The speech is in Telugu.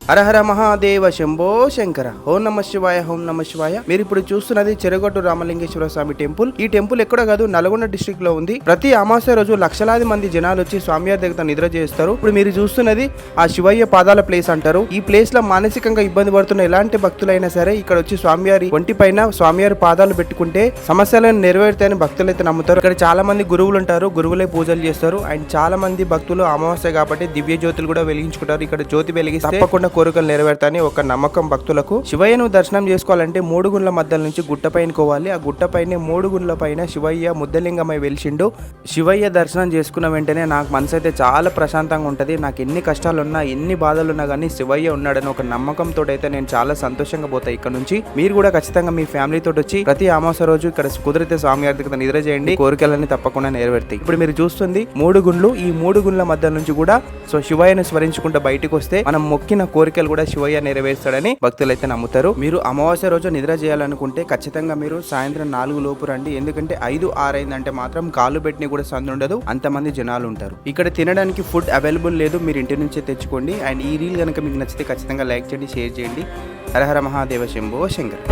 హరహర మహాదేవ శంభో శంకర. ఓం నమ శివాయ, ఓం నమ శివాయ. మీరు ఇప్పుడు చూస్తున్నది చెరుగొట్టు రామలింగేశ్వర స్వామి టెంపుల్. ఈ టెంపుల్ ఎక్కడ కాదు, నల్గొండ డిస్ట్రిక్ట్ లో ఉంది. ప్రతి అమావాస్య రోజు లక్షలాది మంది జనాలు వచ్చి స్వామివారి దగ్గర నిద్ర చేస్తారు. ఇప్పుడు మీరు చూస్తున్నది ఆ శివయ్య పాదాల ప్లేస్ అంటారు. ఈ ప్లేస్ లో మానసికంగా ఇబ్బంది పడుతున్న ఎలాంటి భక్తులైనా సరే ఇక్కడ వచ్చి స్వామివారి ఒంటి పైన స్వామివారి పాదాలు పెట్టుకుంటే సమస్యలను నెరవేరుతాయని భక్తులు అయితే నమ్ముతారు. ఇక్కడ చాలా మంది గురువులు ఉంటారు, గురువులే పూజలు చేస్తారు. అండ్ చాలా మంది భక్తులు అమావాస్య కాబట్టి దివ్య జ్యోతులు కూడా వెలిగించుకుంటారు. ఇక్కడ జ్యోతి వెలిగిస్తే తప్పకుండా కోరికలు నెరవేరుతాయని ఒక నమ్మకం భక్తులకు. శివయ్యను దర్శనం చేసుకోవాలంటే 3 గుండ్ల మధ్యల నుంచి గుట్ట పైన కోవాలి. ఆ గుట్ట పైన 3 గుండ్ల పైన శివయ్య ముద్దలింగమై వెలిసిండు. శివయ్య దర్శనం చేసుకున్న వెంటనే నాకు మనసు అయితే చాలా ప్రశాంతంగా ఉంటది. నాకు ఎన్ని కష్టాలు ఉన్నా, ఎన్ని బాధలు ఉన్నా కానీ శివయ్య ఉన్నాడని ఒక నమ్మకంతో అయితే నేను చాలా సంతోషంగా పోతాయి ఇక్కడ నుంచి. మీరు కూడా ఖచ్చితంగా మీ ఫ్యామిలీ తోటి వచ్చి ప్రతి అమావాస్య రోజు ఇక్కడ కుదిరితే స్వామివారి దగ్గర నిద్ర చేయండి, కోరికలన్నీ తప్పకుండా నెరవేరుతాయి. ఇప్పుడు మీరు చూస్తుంది 3 గుండ్లు. ఈ 3 గుండ్ల మధ్య నుంచి కూడా శివయ్యను స్మరించుకుంటూ బయటకు వస్తే మనం మొక్కిన కోరికలు కూడా శివయ్య నెరవేరుస్తాడని భక్తులు అయితే నమ్ముతారు. మీరు అమావాస్య రోజు నిద్ర చేయాలనుకుంటే ఖచ్చితంగా మీరు సాయంత్రం 4 లోపు రండి. ఎందుకంటే 5, 6 అయిందంటే మాత్రం కాళ్ళు పెట్టిన కూడా సందు ఉండదు, అంతమంది జనాలు ఉంటారు. ఇక్కడ తినడానికి ఫుడ్ అవైలబుల్ లేదు, మీరు ఇంటి నుంచే తెచ్చుకోండి. అండ్ ఈ రీల్ కనుక మీకు నచ్చితే ఖచ్చితంగా లైక్ చేయండి, షేర్ చేయండి. హరహర మహాదేవ శంభో శంకర్.